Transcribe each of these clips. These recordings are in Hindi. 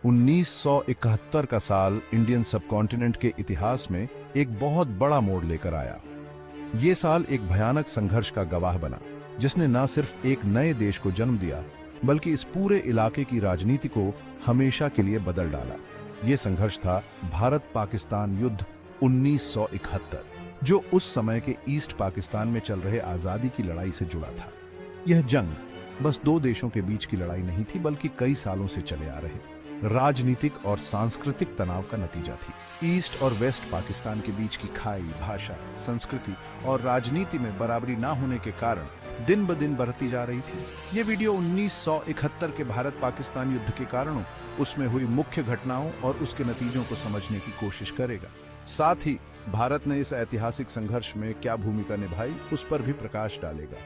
1971 का साल इंडियन सबकॉन्टिनेंट के इतिहास में एक बहुत बड़ा मोड़ लेकर आया। ये साल एक भयानक संघर्ष का गवाह बना, जिसने न सिर्फ एक नए देश को जन्म दिया, बल्कि इस पूरे इलाके की राजनीति को हमेशा के लिए बदल डाला। ये संघर्ष था भारत पाकिस्तान युद्ध 1971, जो उस समय के ईस्ट पाकिस्तान में चल रहे आजादी की लड़ाई से जुड़ा था। यह जंग बस दो देशों के बीच की लड़ाई नहीं थी, बल्कि कई सालों से चले आ रहे राजनीतिक और सांस्कृतिक तनाव का नतीजा थी। ईस्ट और वेस्ट पाकिस्तान के बीच की खाई, भाषा, संस्कृति और राजनीति में बराबरी ना होने के कारण दिन ब दिन बढ़ती जा रही थी। ये वीडियो 1971 के भारत पाकिस्तान युद्ध के कारणों, उसमें हुई मुख्य घटनाओं और उसके नतीजों को समझने की कोशिश करेगा। साथ ही भारत ने इस ऐतिहासिक संघर्ष में क्या भूमिका निभाई, उस पर भी प्रकाश डालेगा।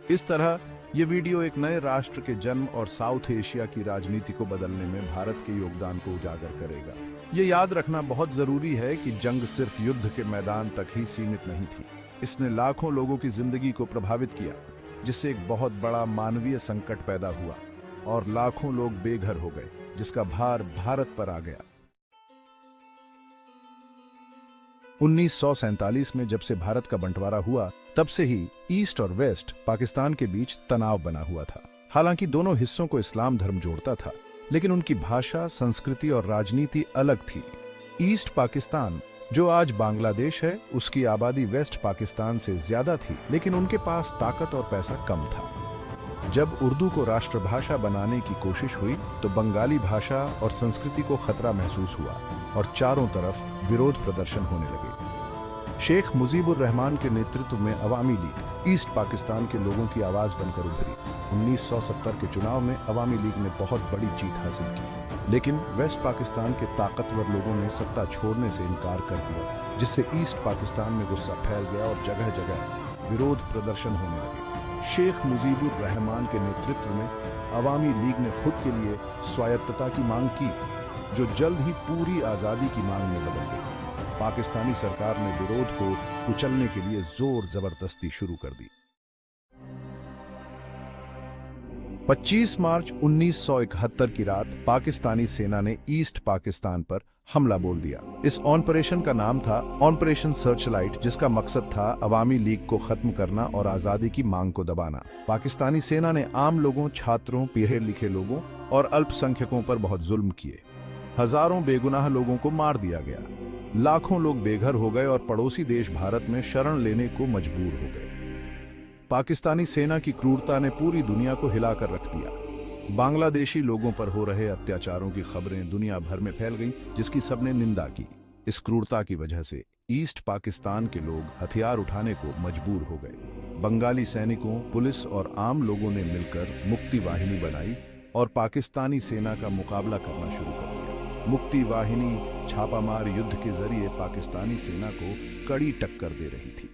इस तरह ये वीडियो एक नए राष्ट्र के जन्म और साउथ एशिया की राजनीति को बदलने में भारत के योगदान को उजागर करेगा। ये याद रखना बहुत जरूरी है कि जंग सिर्फ युद्ध के मैदान तक ही सीमित नहीं थी। इसने लाखों लोगों की जिंदगी को प्रभावित किया, जिससे एक बहुत बड़ा मानवीय संकट पैदा हुआ और लाखों लोग बेघर हो गए, जिसका भार भारत पर आ गया। 1947 में जब से भारत का बंटवारा हुआ, तब से ही ईस्ट और वेस्ट पाकिस्तान के बीच तनाव बना हुआ था। हालांकि दोनों हिस्सों को इस्लाम धर्म जोड़ता था, लेकिन उनकी भाषा, संस्कृति और राजनीति अलग थी। ईस्ट पाकिस्तान, जो आज बांग्लादेश है, उसकी आबादी वेस्ट पाकिस्तान से ज्यादा थी, लेकिन उनके पास ताकत और पैसा कम था। जब उर्दू को राष्ट्रभाषा बनाने की कोशिश हुई, तो बंगाली भाषा और संस्कृति को खतरा महसूस हुआ और चारों तरफ विरोध प्रदर्शन होने लगे। शेख मुजीबुर रहमान के नेतृत्व में अवामी लीग ईस्ट पाकिस्तान के लोगों की आवाज बनकर उभरी। 1970 के चुनाव में अवामी लीग ने बहुत बड़ी जीत हासिल की, लेकिन वेस्ट पाकिस्तान के ताकतवर लोगों ने सत्ता छोड़ने से इनकार कर दिया, जिससे ईस्ट पाकिस्तान में गुस्सा फैल गया और जगह जगह विरोध प्रदर्शन होने लगे। शेख मुजीबुर रहमान के नेतृत्व में अवामी लीग ने खुद के लिए स्वायत्तता की मांग की, जो जल्द ही पूरी आजादी की मांग में बदल गई। पाकिस्तानी सरकार ने विरोध को कुचलने के लिए जोर जबरदस्ती शुरू कर दी। 25 मार्च 1971 की रात पाकिस्तानी सेना ने ईस्ट पाकिस्तान पर हमला बोल दिया। इस ऑपरेशन का नाम था ऑपरेशन सर्चलाइट, जिसका मकसद था अवामी लीग को खत्म करना और आजादी की मांग को दबाना। पाकिस्तानी सेना ने आम लोगों, छात्रों, पढ़े लिखे लोगों और अल्पसंख्यकों पर बहुत जुल्म किए। हजारों बेगुनाह लोगों को मार दिया गया। लाखों लोग बेघर हो गए और पड़ोसी देश भारत में शरण लेने को मजबूर हो गए। पाकिस्तानी सेना की क्रूरता ने पूरी दुनिया को हिलाकर रख दिया। बांग्लादेशी लोगों पर हो रहे अत्याचारों की खबरें दुनिया भर में फैल गईं, जिसकी सबने निंदा की। इस क्रूरता की वजह से ईस्ट पाकिस्तान के लोग हथियार उठाने को मजबूर हो गए। बंगाली सैनिकों, पुलिस और आम लोगों ने मिलकर मुक्ति वाहिनी बनाई और पाकिस्तानी सेना का मुकाबला करना शुरू कर दिया। मुक्ति वाहिनी छापामार युद्ध के जरिए पाकिस्तानी सेना को कड़ी टक्कर दे रही थी।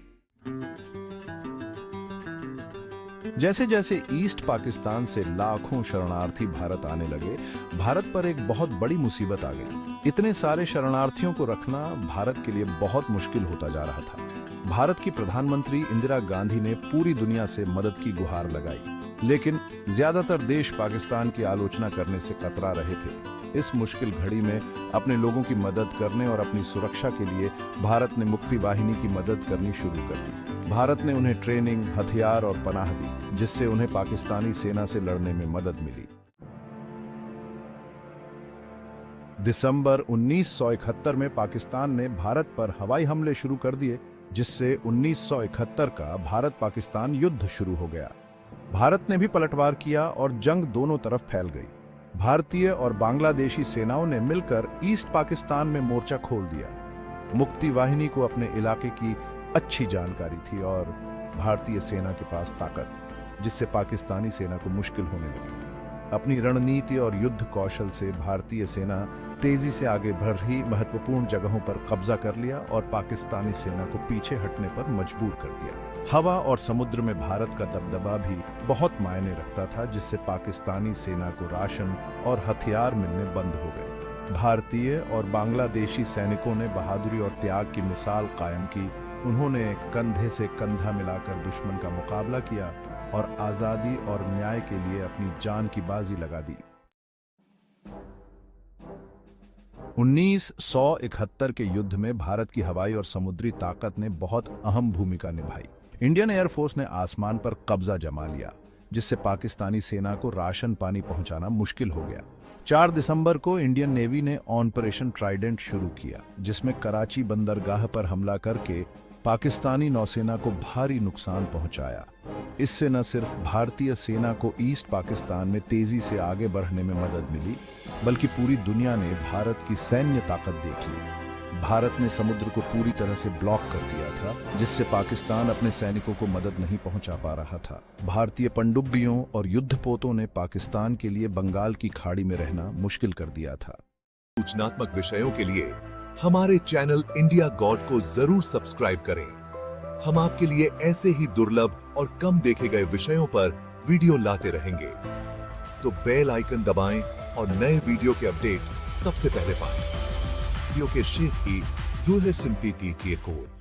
जैसे जैसे ईस्ट पाकिस्तान से लाखों शरणार्थी भारत आने लगे, भारत पर एक बहुत बड़ी मुसीबत आ गई। इतने सारे शरणार्थियों को रखना भारत के लिए बहुत मुश्किल होता जा रहा था। भारत की प्रधानमंत्री इंदिरा गांधी ने पूरी दुनिया से मदद की गुहार लगाई, लेकिन ज्यादातर देश पाकिस्तान की आलोचना करने से कतरा रहे थे। इस मुश्किल घड़ी में अपने लोगों की मदद करने और अपनी सुरक्षा के लिए भारत ने मुक्ति वाहिनी की मदद करनी शुरू कर दी। भारत ने उन्हें ट्रेनिंग, हथियार और पनाह दी, जिससे उन्हें पाकिस्तानी सेना से लड़ने में मदद मिली। दिसंबर 1971 में पाकिस्तान ने भारत पर हवाई हमले शुरू कर दिए, जिससे 1971 का भारत पाकिस्तान युद्ध शुरू हो गया। भारत ने भी पलटवार किया और जंग दोनों तरफ फैल गई। भारतीय और बांग्लादेशी सेनाओं ने मिलकर ईस्ट पाकिस्तान में मोर्चा खोल दिया। मुक्ति वाहिनी को अपने इलाके की अच्छी जानकारी थी और भारतीय सेना के पास ताकत, जिससे पाकिस्तानी सेना को मुश्किल होने लगी। अपनी रणनीति और युद्ध कौशल से भारतीय सेना तेजी से आगे बढ़ रही महत्वपूर्ण जगहों पर कब्जा कर लिया और पाकिस्तानी सेना को पीछे हटने पर मजबूर कर दिया। हवा और समुद्र में भारत का दबदबा भी बहुत मायने रखता था, जिससे पाकिस्तानी सेना को राशन और हथियार मिलने बंद हो गए। भारतीय और बांग्लादेशी सैनिकों ने बहादुरी और त्याग की मिसाल कायम की। उन्होंने कंधे से कंधा मिलाकर दुश्मन का मुकाबला किया और आजादी और न्याय के लिए अपनी जान की बाजी लगा दी। 1971 के युद्ध में भारत की हवाई और समुद्री ताकत ने बहुत अहम भूमिका निभाई। इंडियन एयरफोर्स ने आसमान पर कब्जा जमा लिया, जिससे पाकिस्तानी सेना को राशन पानी पहुंचाना मुश्किल हो गया। 4 दिसंबर को इंडियन नेवी ने ऑपरेशन ट्राइडेंट शुरू किया, जिसमें कराची बंदरगाह पर हमला करके पाकिस्तानी नौसेना को भारी नुकसान पहुंचाया। इससे न सिर्फ भारतीय सेना को ईस्ट पाकिस्तान में तेजी से आगे बढ़ने में मदद मिली, बल्कि पूरी दुनिया ने भारत की सैन्य ताकत देख ली। भारत ने समुद्र को पूरी तरह से ब्लॉक कर दिया था, जिससे पाकिस्तान अपने सैनिकों को मदद नहीं पहुंचा पा रहा था। भारतीय पनडुब्बियों और युद्धपोतों ने पाकिस्तान के लिए बंगाल की खाड़ी में रहना मुश्किल कर दिया था। सूचनात्मक विषयों के लिए हमारे चैनल इंडिया गॉड को जरूर सब्सक्राइब करें। हम आपके लिए ऐसे ही दुर्लभ और कम देखे गए विषयों पर वीडियो लाते रहेंगे। तो बेल आइकन दबाएं और नए वीडियो के अपडेट सबसे पहले पाएं। वीडियो के शीर्ष की जो है सिंपली की कोड।